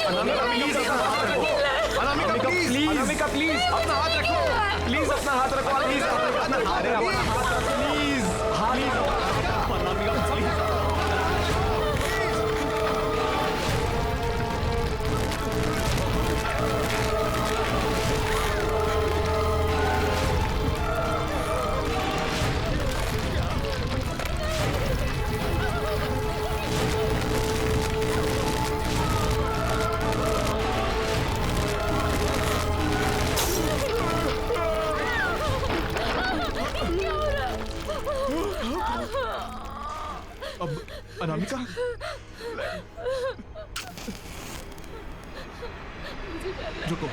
Anamika please, Anamika please अपना हाथ रखो, प्लीज अपना हाथ रखो, प्लीज अपना हाथ रखो, प्लीज अनामिका प्लीज। अब अनामिका रुको,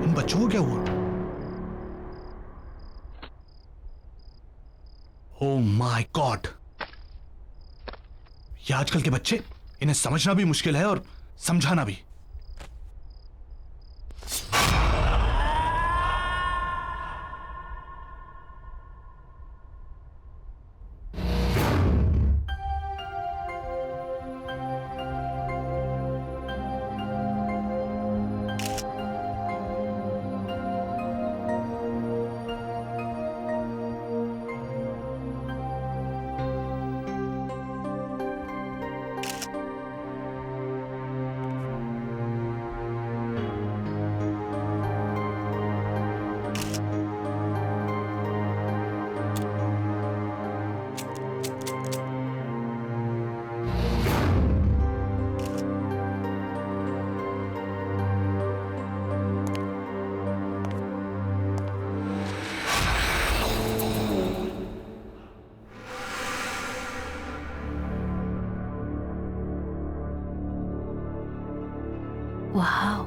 उन बच्चों को क्या हुआ? ओह माय गॉड, ये आजकल के बच्चे, इन्हें समझना भी मुश्किल है और समझाना भी। वाह,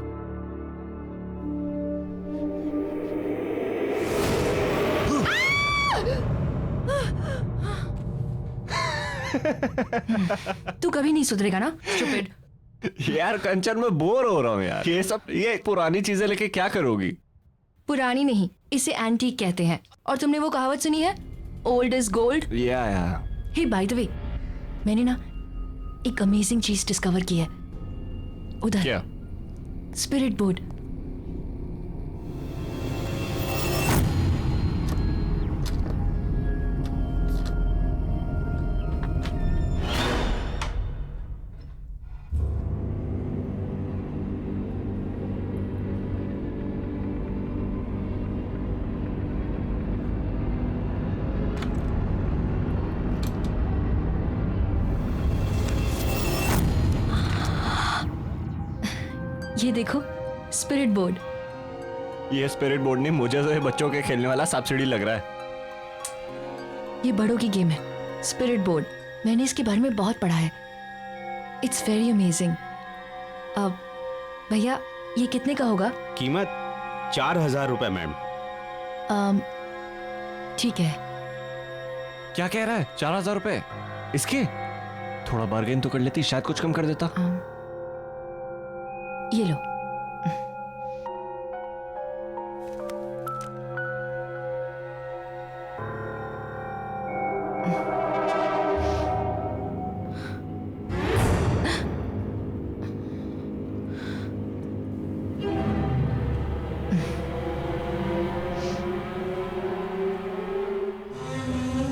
तू कभी नहीं सुधरेगा ना स्टूपिड। यार कंचन मैं बोर हो रहा हूँ यार, ये पुरानी चीजें लेके क्या करोगी? पुरानी नहीं, इसे एंटीक कहते हैं। और तुमने वो कहावत सुनी है, ओल्ड इज गोल्ड? या हे बाय द वे, मैंने ना एक अमेजिंग चीज डिस्कवर की है उधर। क्या? Spirit board. ये देखो, स्पिरिट बोर्ड। ये स्पिरिट बोर्ड नहीं, मुझे तो ये बच्चों के खेलने वाला सब्सिडी लग रहा है। ये बड़ों की गेम है, स्पिरिट बोर्ड। मैंने इसके बारे में बहुत पढ़ा है। It's very amazing. अब भैया, ये कितने का होगा? कीमत 4000 रुपए मैम। ठीक है। क्या कह रहा है? 4000 रुपए इसके? थोड़ा बार्गेन तो कर लेती, शायद कुछ कम कर देता। ये लो।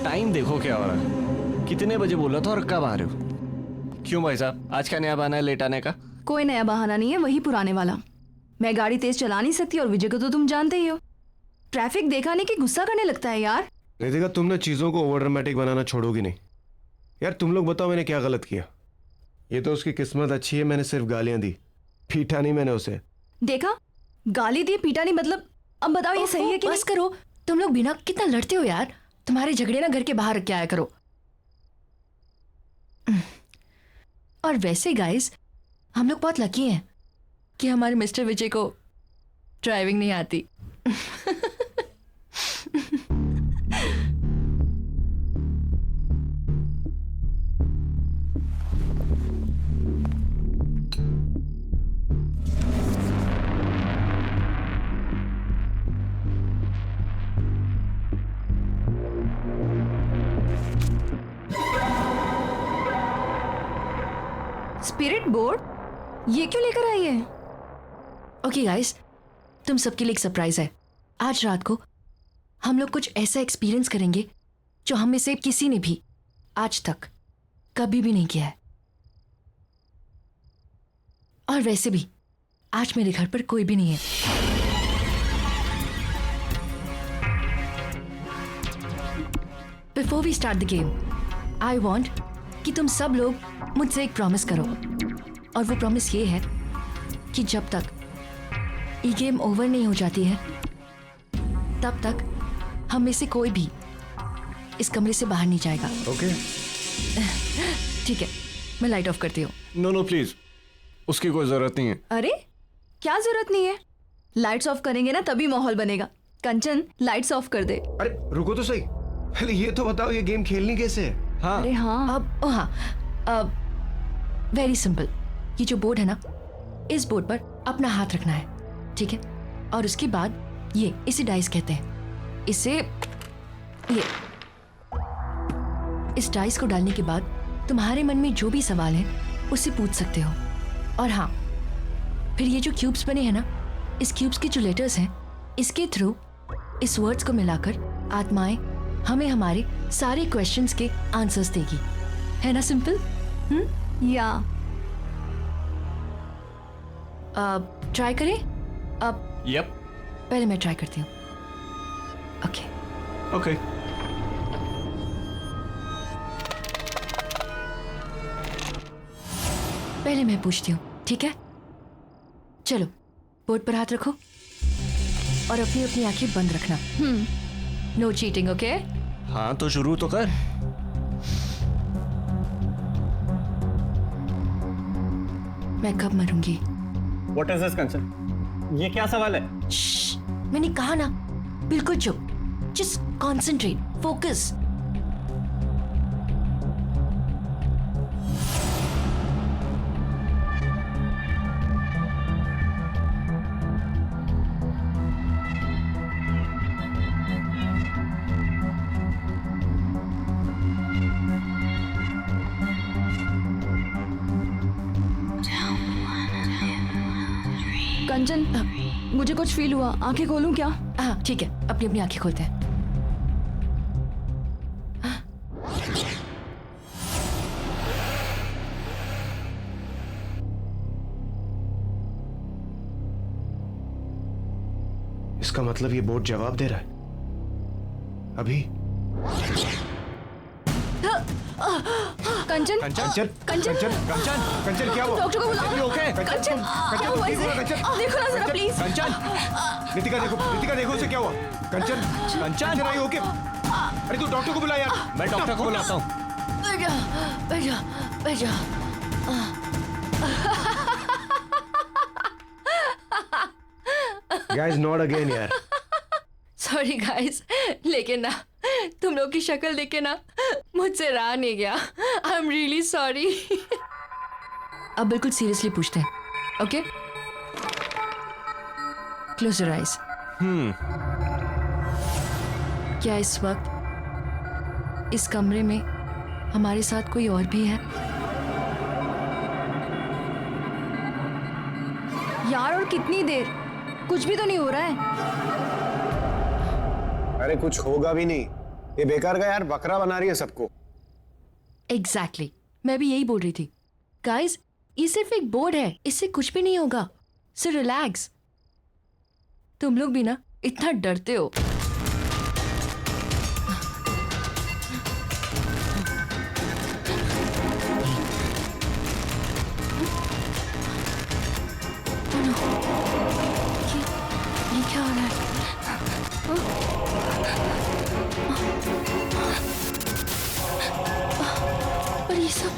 टाइम देखो क्या हो रहा है, कितने बजे बोला था और कब आ रहे हो? क्यों भाई साहब, आज क्या नया बहाना है लेट आने का? कोई नया बहाना नहीं है, वही पुराने वाला। मैं गाड़ी तेज चला नहीं सकती और विजय को तो तुम जानते ही हो, ट्रैफिक देखा नहीं कि गुस्सा करने लगता है यार। रितिका, तुमने चीजों को ओवर ड्रामेटिक बनाना छोड़ोगी नहीं यार। तुम लोग बताओ मैंने क्या गलत किया? ये तो उसकी किस्मत अच्छी है, मैंने सिर्फ गालियां दी, पीटा नहीं मैंने उसे। देखा, गाली दी पीटा नहीं, मतलब अब बताओ ये सही है कि बस करो, तुम लोग बिना कितना लड़ते हो यार। तुम्हारे झगड़े ना घर के बाहर रख के आया करो। और वैसे गाइस, हम लोग बहुत लकी हैं कि हमारे मिस्टर विजय को ड्राइविंग नहीं आती। स्पिरिट बोर्ड ये क्यों लेकर आई है? ओके गाइस, तुम सबके लिए एक सरप्राइज है। आज रात को हम लोग कुछ ऐसा एक्सपीरियंस करेंगे जो हम में से किसी ने भी आज तक कभी भी नहीं किया है। और वैसे भी आज मेरे घर पर कोई भी नहीं है। Before we start the game, I want कि तुम सब लोग मुझसे एक प्रॉमिस करो, और वो प्रॉमिस ये है कि जब तक ये गेम ओवर नहीं हो जाती है तब तक हम में से कोई भी इस कमरे से बाहर नहीं जाएगा। ओके ठीक है, मैं लाइट ऑफ करती हूँ। नो प्लीज, उसकी कोई जरूरत नहीं है। अरे क्या जरूरत नहीं है? लाइट्स ऑफ करेंगे ना तभी माहौल बनेगा। कंचन लाइट्स ऑफ कर दे। अरे रुको तो सही, पहले ये तो बताओ ये गेम खेलनी कैसे है? हाँ अरे हाँ, अब वेरी सिंपल। ये जो बोर्ड है ना, इस बोर्ड पर अपना हाथ रखना है, ठीक है? और उसके बाद इसे डाइस कहते हैं। इस डाइस को डालने के बाद तुम्हारे मन में जो भी सवाल है उससे पूछ सकते हो। और हाँ, फिर ये जो क्यूब्स बने हैं ना, इस क्यूब्स के जो लेटर्स हैं, इसके थ्रू इस वर्ड्स को मिलाकर आत्माएं हमें हमारे सारे क्वेश्चंस के आंसर्स देगी। है ना सिंपल? या ट्राई करें? अब यप पहले मैं ट्राई करती हूँ। Okay okay. पहले मैं पूछती हूँ, ठीक है? चलो, बोर्ड पर हाथ रखो और अपनी अपनी आंखें बंद रखना। No cheating, okay? हाँ तो शुरू तो कर। मैं कब मरूंगी? What is this, कंचन? ये क्या सवाल है? श्श्श, मैंने कहा ना, बिल्कुल चुप। Just concentrate, focus. कंचन, मुझे कुछ फील हुआ। आंखें खोलूं क्या? हाँ ठीक है, अपनी अपनी आंखें खोलते हैं। इसका मतलब ये बोर्ड जवाब दे रहा है अभी। कंचन, कंचन कंचन, कंचन कंचन क्या हुआ? डॉक्टर को बुलाओ। ओके कंचन, क्या हुआ इसे? देखो ना जरा प्लीज। कंचन, रितिका देखो उसे क्या हुआ? कंचन कंचन आई ओके? अरे तू डॉक्टर को बुला यार। मैं डॉक्टर को बुलाता हूँ। बैठ जा। गाइस नॉट अगेन यार। सॉरी गाइस, लेकिन ना तुम लोग की शक्ल देख के ना मुझसे रहा नहीं गया। I am really sorry. अब बिल्कुल सीरियसली पूछते हैं, ओके? Close your eyes. क्या इस वक्त इस कमरे में हमारे साथ कोई और भी है? यार और कितनी देर? कुछ भी तो नहीं हो रहा है। अरे कुछ होगा भी नहीं, ये बेकार का यार बकरा बना रही है सबको। एग्जैक्टली, मैं भी यही बोल रही थी। गाइस, ये सिर्फ एक बोर्ड है, इससे कुछ भी नहीं होगा। So relax. तुम लोग भी ना इतना डरते हो। ये क्या हो रहा है? और ये सब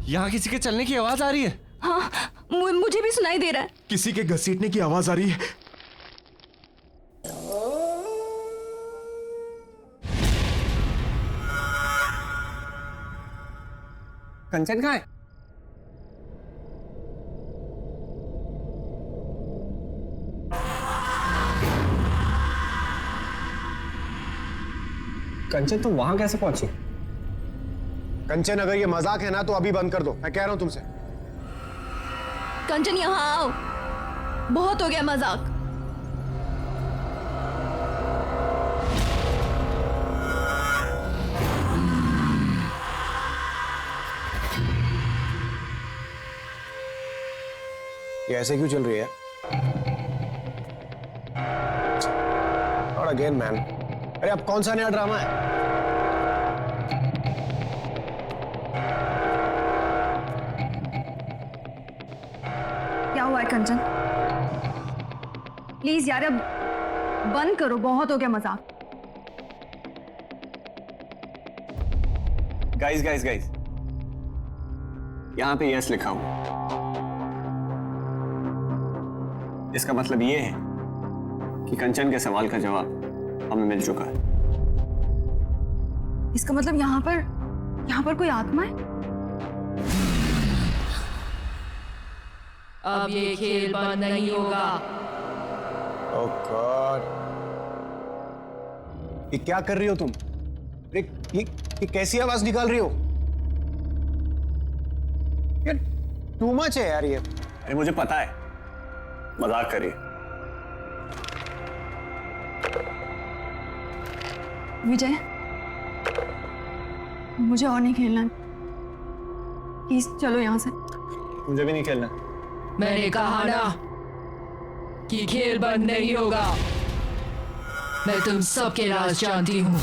यहाँ किसी के चलने की आवाज आ रही है। हाँ, मुझे भी सुनाई दे रहा है। किसी के घसीटने की आवाज आ रही है। कंचन कहाँ है? कंचन तुम वहां कैसे पहुंची? कंचन, अगर ये मजाक है ना तो अभी बंद कर दो, मैं कह रहा हूं तुमसे। कंचन यहाँ आओ, बहुत हो गया मजाक। ये ऐसे क्यों चल रही है? और अगेन मैन, अरे अब कौन सा नया ड्रामा है? क्या हुआ है कंचन? प्लीज यार अब बंद करो, बहुत हो गया मजाक। गाइस गाइस गाइस, यहां पे यस लिखा हुआ, इसका मतलब ये है कि कंचन के सवाल का जवाब हमें मिल चुका है। इसका मतलब यहाँ पर कोई आत्मा है? अब ये खेल बंद नहीं होगा। ओह गॉड, ये क्या कर रही हो तुम? अरे ये कैसी आवाज निकाल रही हो? यार टू मच है यार ये। अरे मुझे पता है, मजाक करिए। विजय, मुझे और नहीं खेलना, प्लीज चलो यहाँ से। मुझे भी नहीं खेलना। मैंने कहा ना कि खेल बंद नहीं होगा। मैं तुम सबके राज जानती हूँ।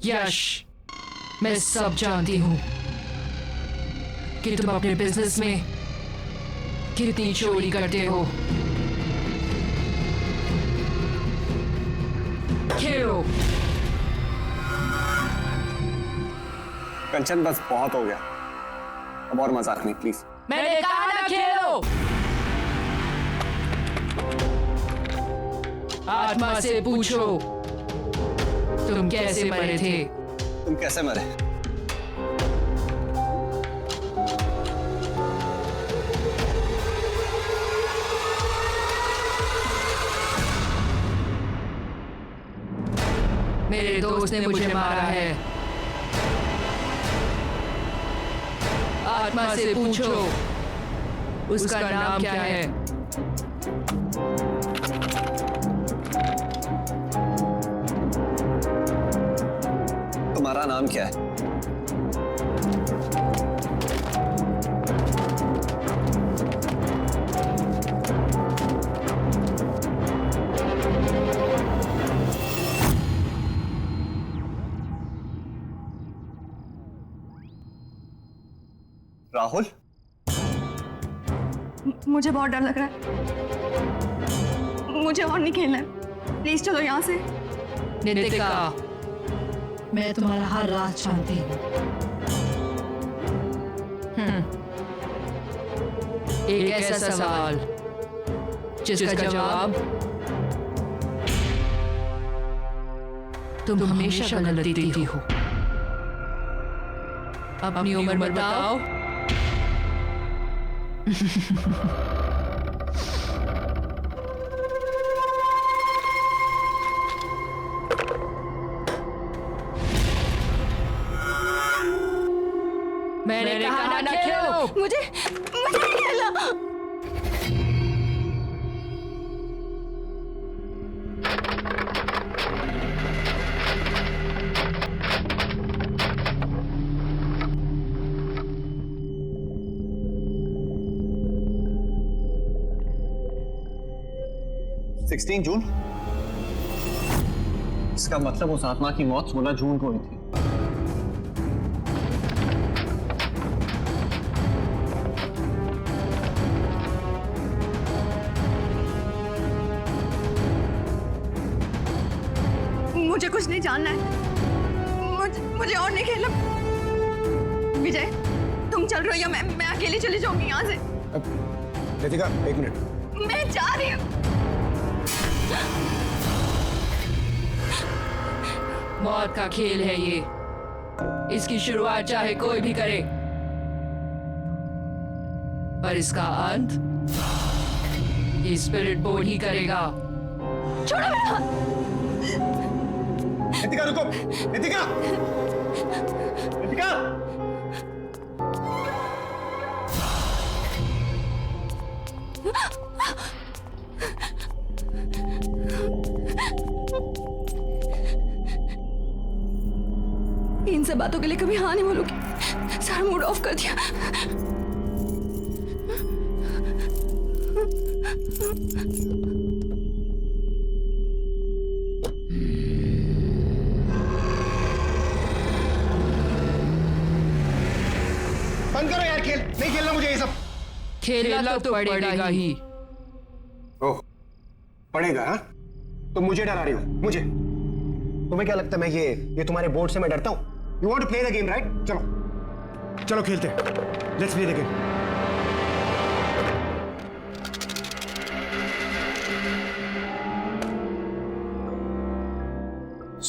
यश, मैं सब जानती हूँ कि तुम अपने बिजनेस में कितनी चोरी करते हो। खेलो। कंचन बस बहुत हो गया, अब और मजाक नहीं प्लीज। मैंने कहा ना खेलो। आत्मा से पूछो तुम कैसे मरे थे। तुम कैसे मरे? मेरे दोस्त ने मुझे मारा है। आत्मा से पूछो उसका नाम क्या है। तुम्हारा नाम क्या है? राहुल? मुझे बहुत डर लग रहा है, मुझे और नहीं खेलना है, प्लीज चलो यहाँ से। नितिका, मैं तुम्हारा हर राज जानती हूँ। एक ऐसा सवाल जिसका जवाब तुम हमेशा गलत देती हो। अपनी उम्र बताओ। मैंने कहा ना खेलो। मुझे नहीं खेलना। जून? इसका मतलब उस आत्मा की मौत 16 जून को हुई थी। मुझे कुछ नहीं जानना है, मुझे और नहीं खेलना। विजय, तुम चल रहे हो या मैं अकेली चली जाऊंगी यहाँ से। रितिका, एक मिनट। मैं जा रही हूँ। मौत का खेल है ये। इसकी शुरुआत चाहे कोई भी करे, पर इसका अंत ये स्पिरिट बोर्ड ही करेगा। छोड़ो मेरा हाथ। नितिका रुको, नितिका, नितिका। इन सब बातों के लिए कभी हाँ नहीं बोलोगी। सारा मूड ऑफ कर दिया। बंद करो यार खेल, नहीं खेलना मुझे ये सब। खेलना तो पड़ेगा ही। ओह, पड़ेगा हाँ? तुम मुझे डरा रही हो, मुझे? तुम्हें क्या लगता है मैं ये तुम्हारे बोर्ड से मैं डरता हूँ? You want to play the game, right? चलो चलो खेलते हैं। Let's play the game.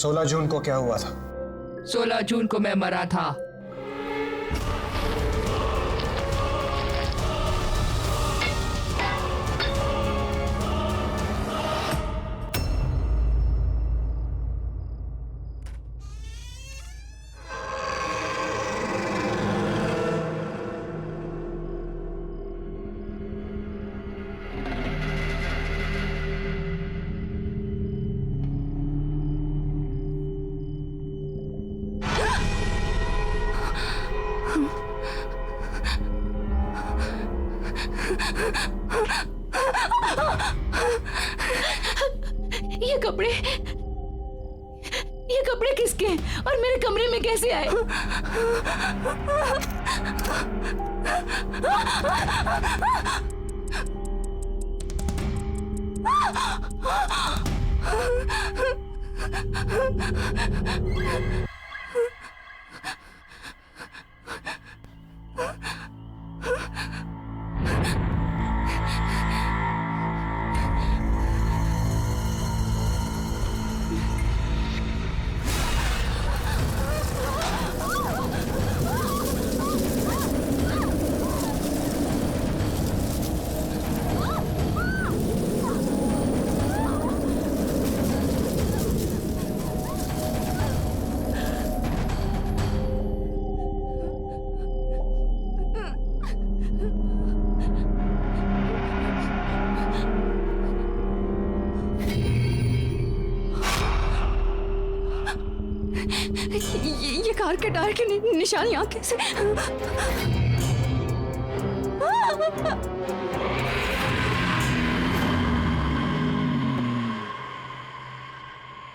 सोलह जून को क्या हुआ था? 16 जून को मैं मरा था। ये कपड़े किसके हैं और मेरे कमरे में कैसे आए? ये कार के टायर की निशान यहाँ कैसे?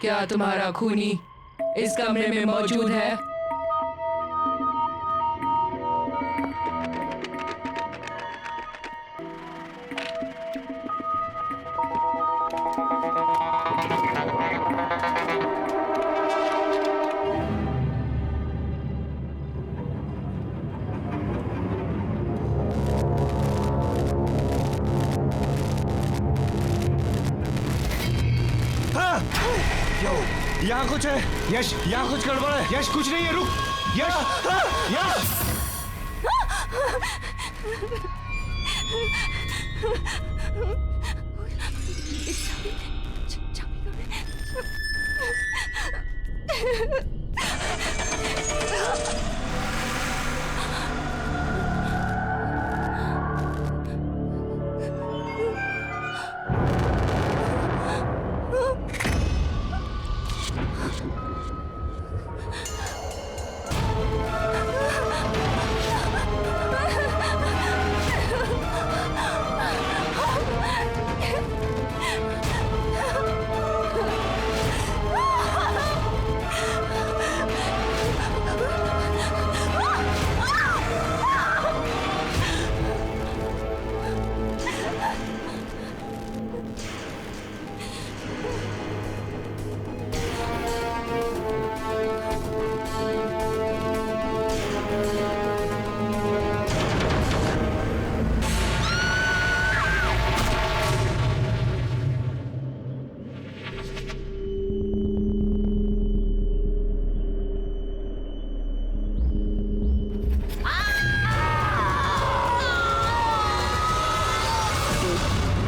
क्या तुम्हारा खूनी इस कमरे में मौजूद है? यहाँ कुछ है यश, यहाँ कुछ गड़बड़ है यश। कुछ नहीं है, रुक यश। यश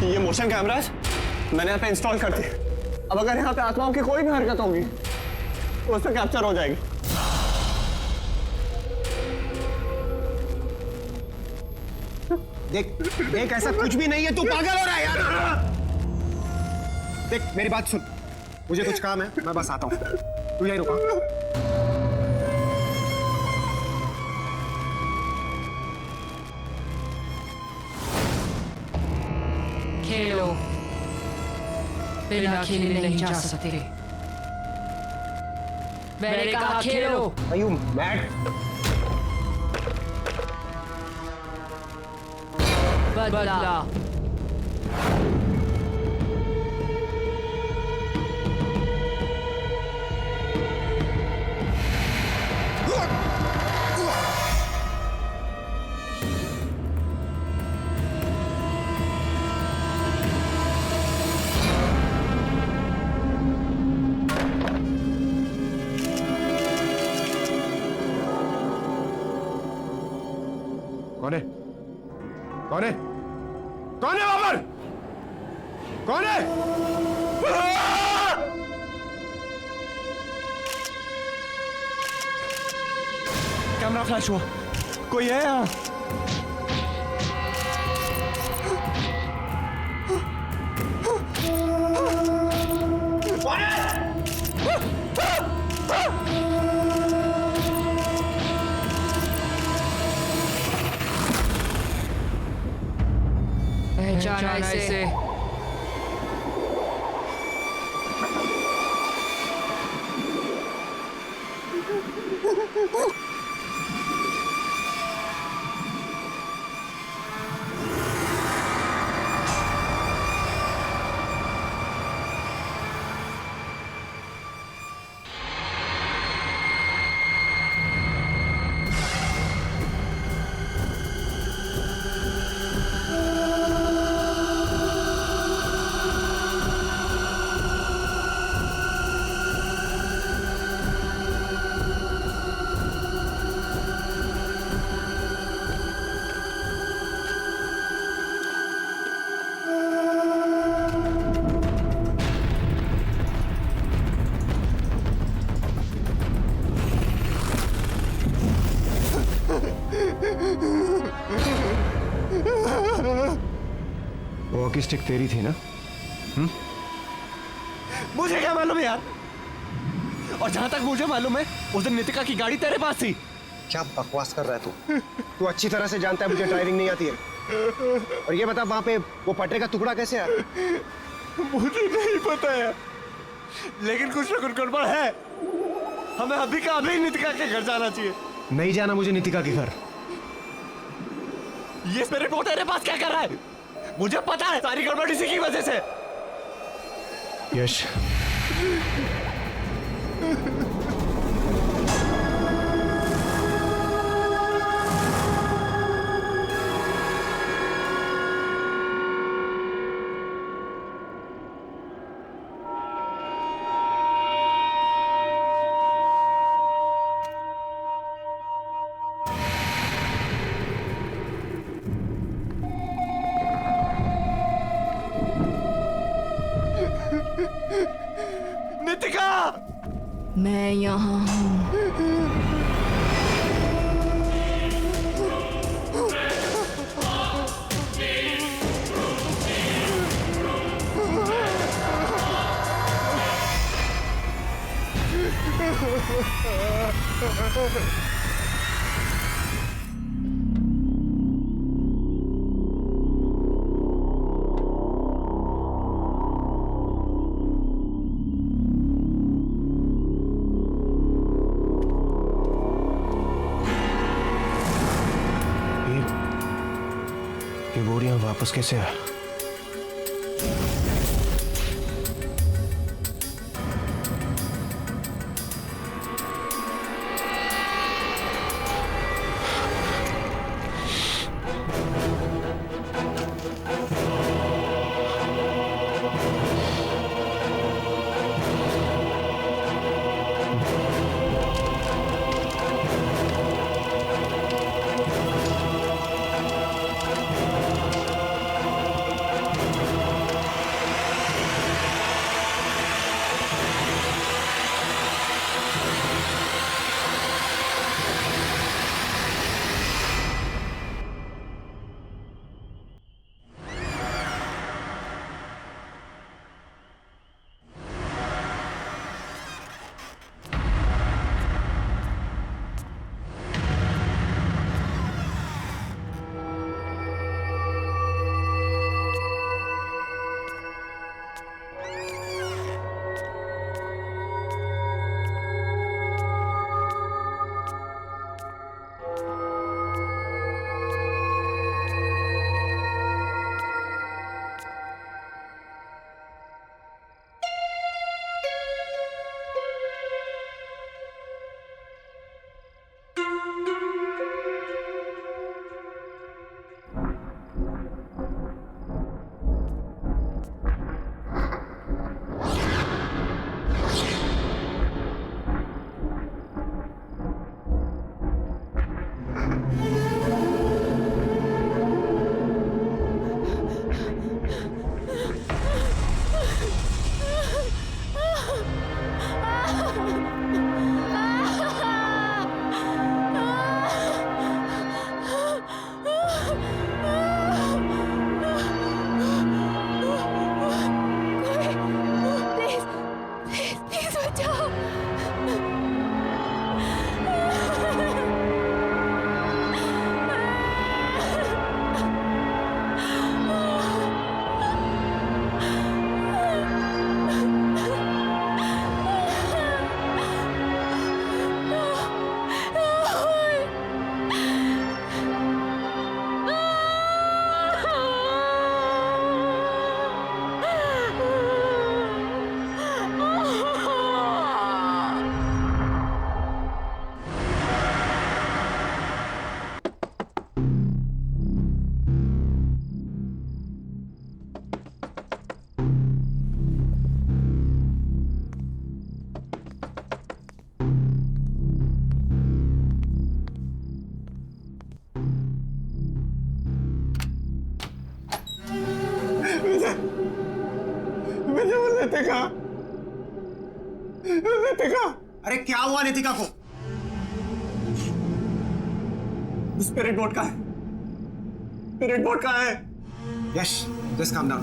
ये मोशन कैमरास मैंने यहाँ पे इंस्टॉल कर दिए। अब अगर यहाँ पे आत्माओं की कोई भी हरकत होगी उससे कैप्चर हो जाएगी। देख देख, ऐसा कुछ भी नहीं है, तू पागल हो रहा है यार। देख मेरी बात सुन, मुझे कुछ काम है, मैं बस आता हूँ, तू यहीं रुका। खेलो, बिना खेले नहीं जा सकते। मैंने कहा खेलो। Are you mad? बदला। कौन है? कौन है? कौन है वहां पर? कौन है? कैमरा फ्लैश हुआ, कोई है यहाँ? पहचाना इसे। वॉकी स्टिक तेरी थी ना? मुझे क्या मालूम यार। और जहां तक मुझे मालूम है, उस दिन नितिका की गाड़ी तेरे पास थी। क्या बकवास कर रहा है तू? तू अच्छी तरह से जानता है मुझे ड्राइविंग नहीं आती है। और ये बता, वहां पे वो पटरे का टुकड़ा कैसे आया? मुझे नहीं पता है, लेकिन कुछ ना कुछ गड़बड़ है। हमें अभी का अभी नितिका के घर जाना चाहिए। नहीं जाना मुझे नितिका के घर। ये स्पिरिट बोट तेरे पास क्या कर रहा है? मुझे पता है सारी गड़बड़ इसी की वजह से। यश, नितिका, मैं यहाँ हूँ। ये बोरियां वापस कैसे आया? नितिका, नितिका, अरे क्या हुआ नितिका को? स्पिरिट बोर्ड का है, स्पिरिट बोर्ड का है। यश, जस्ट काम डाउन।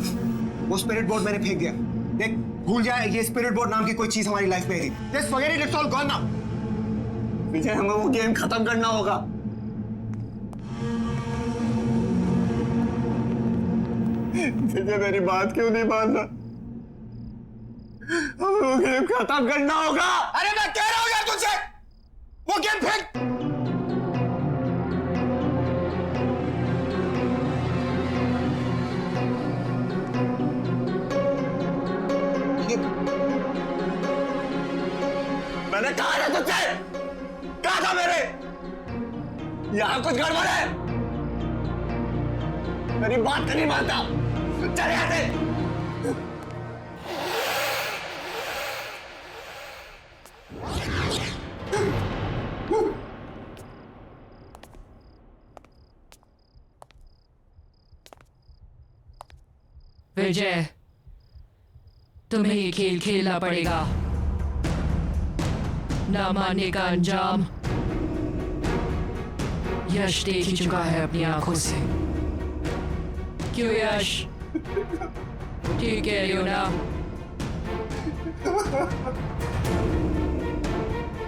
वो स्पिरिट बोर्ड मैंने फेंक दिया। देख, भूल जाए ये स्पिरिट बोर्ड नाम की कोई चीज हमारी लाइफ में थी। Just forget it, it's all gone now. Vijay, हमें वो गेम खत्म करना होगा। विजय, मेरी बात क्यों नहीं मान रहा? हमें वो गेम खत्म करना होगा। अरे मैं कह रहा हूं यार तुझसे, वो गेम फेंक। मैंने कहा ना तुझसे, कहा था मेरे, यहां कुछ गड़बड़ है। मेरी बात नहीं मानता, चले यहाँ से। विजय, तुम्हें ये खेल खेलना पड़ेगा। ना मानने का अंजाम यश देख ही चुका है अपनी आंखों से। क्यों यश, ठीक कह रही हो ना?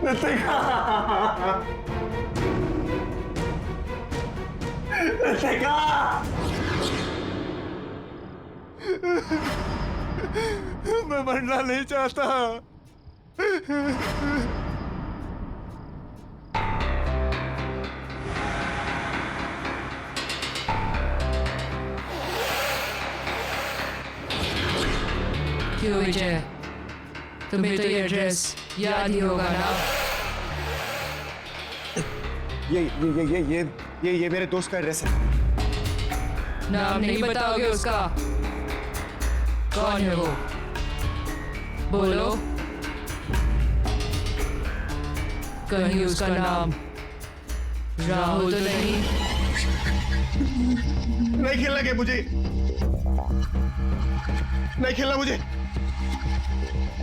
नितिका, नितिका, मैं मरना नहीं चाहता। क्यों विजय, तुम्हें तो ये एड्रेस याद ही होगा ना? ये मेरे दोस्त का एड्रेस है। नाम नहीं बताओगे उसका? कौन है वो? बोलो। कहीं उसका नाम राहुल तो नहीं? नहीं खेलना गेम मुझे, नहीं खेलना मुझे।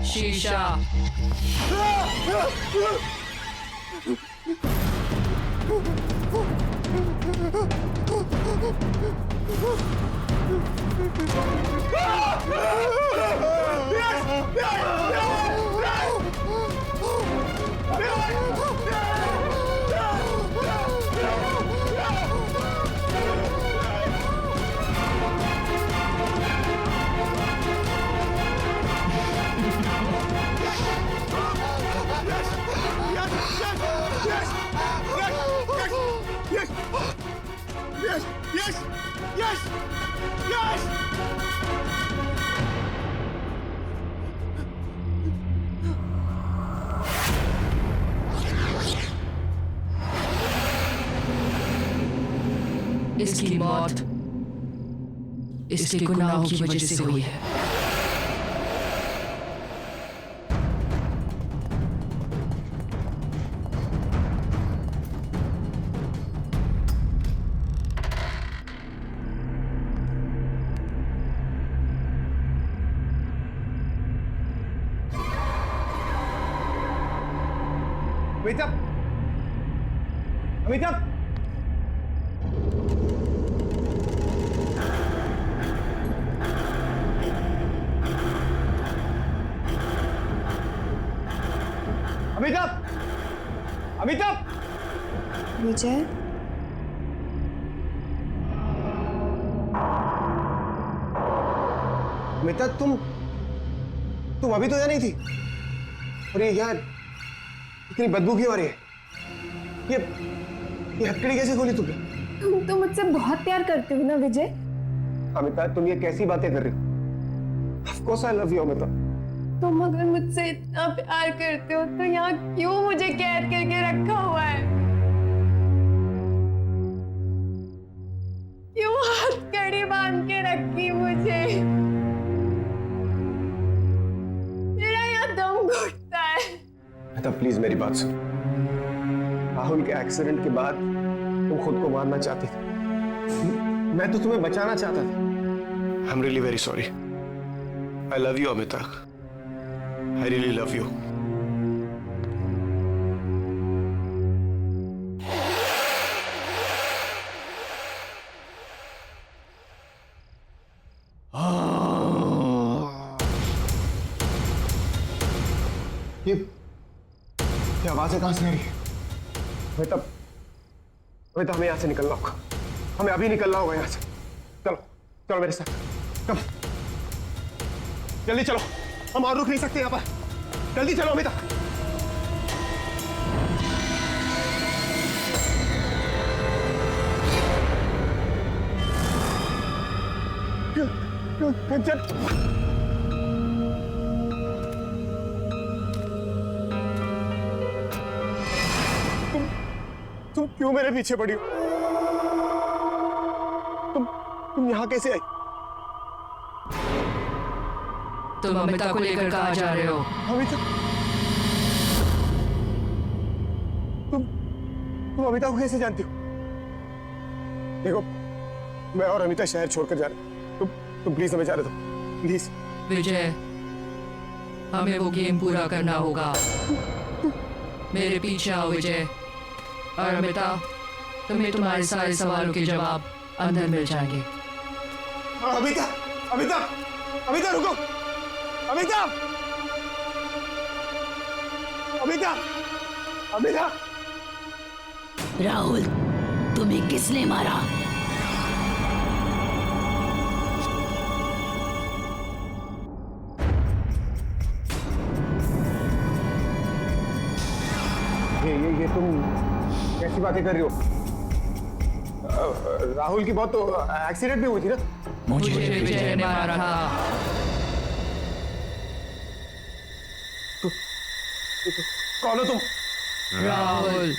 शीशा। इसकी मौत इसके गुनाहों की वजह से हुई है। अमिताभ, अमिताभ, अमिताभ, अमिताभ, विजय, अमिताभ, तुम अभी तो यहाँ नहीं थी। और ये यहाँ इतनी बदबू क्यों आ रही है? ये हथकड़ी कैसे खोली तुमने? तुम तो मुझसे बहुत प्यार करते हो ना विजय? अमिताभ, तुम ये कैसी बातें कर रही हो? Of course I love you, Amitabh. तुम अगर मुझसे इतना प्यार करते हो तो यहाँ क्यों मुझे कैद करके रखा हुआ है? क्यों हथकड़ी बांध के रखी मुझे? मेरा यहाँ दम घुटता है। अमिताभ, प्लीज मेरी बात सुन। राहुल के एक्सीडेंट के बाद तुम खुद को मारना चाहती थी। मैं तो तुम्हें बचाना चाहता था। I'm really very sorry. I love you, Amita. I really love you. ये आवाजें कहां से आ रही है? अमिता, हमें यहां से निकलना होगा। हमें अभी निकलना होगा यहां से। चलो चलो मेरे साथ, कम जल्दी चलो, हम और रुक नहीं सकते यहां पर। जल्दी चलो अमिता। तुम क्यों मेरे पीछे पड़ी हो? तुम यहां कैसे आई? तुम अमिता को लेकर कहाँ जा रहे हो? अमिता, तुम अमिता को कैसे जानती हो? देखो, मैं और अमिता शहर छोड़कर जा रहे हैं। तुम प्लीज हमें जाने दो, प्लीज। विजय, हमें वो गेम पूरा करना होगा। मेरे पीछे आओ विजय। और अमिता, तुम्हें तुम्हारे सारे सवालों के जवाब अंदर मिल जाएंगे। अमिता, अमिता, अमिता रुको! अमिता, अमिता, अमिता! राहुल, तुम्हें किसने मारा? ये तुम कैसी बातें कर रही हो? राहुल की बहुत तो एक्सीडेंट भी हुई थी ना? मुझे विजय ने मारा था। कौन हो तुम? राहुल,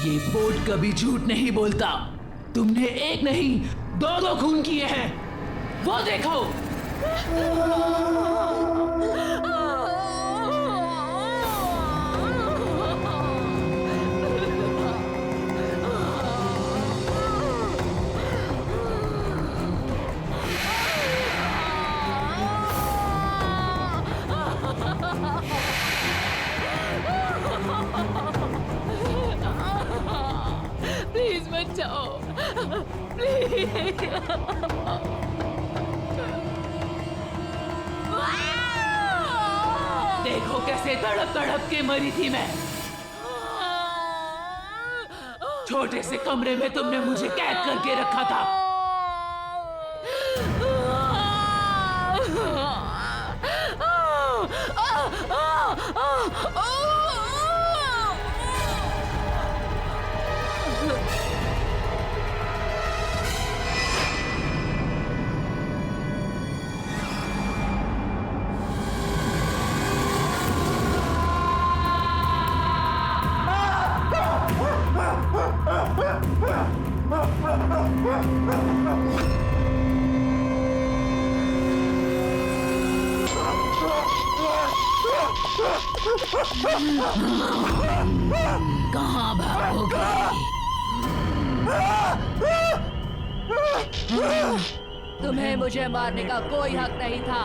ये बोर्ड कभी झूठ नहीं बोलता। तुमने एक नहीं, दो खून किए हैं। वो देखो। प्लीज बचाओ, प्लीज। देखो कैसे तड़प तड़प के मरी थी मैं। छोटे से कमरे में तुमने मुझे कैद करके रखा था। कहाँ भागोगे? तुम्हें मुझे मारने का कोई हक नहीं था।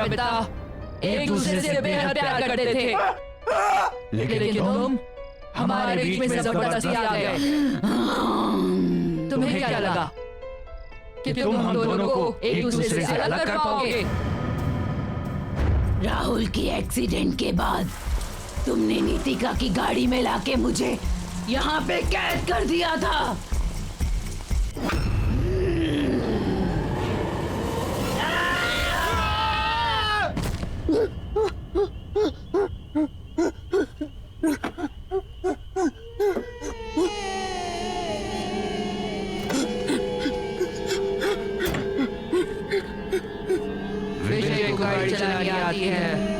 अमिता एक दूसरे से बेहद प्यार करते थे, लेकिन तुम हमारे बीच में जबरदस्ती आ गए। तुम्हें क्या लगा कि तुम हम दोनों को एक दूसरे से अलग कर पाओगे? राहुल की एक्सीडेंट के बाद तुमने नीतिका की गाड़ी में लाके मुझे यहाँ पे कैद कर दिया था। चलानी आती है।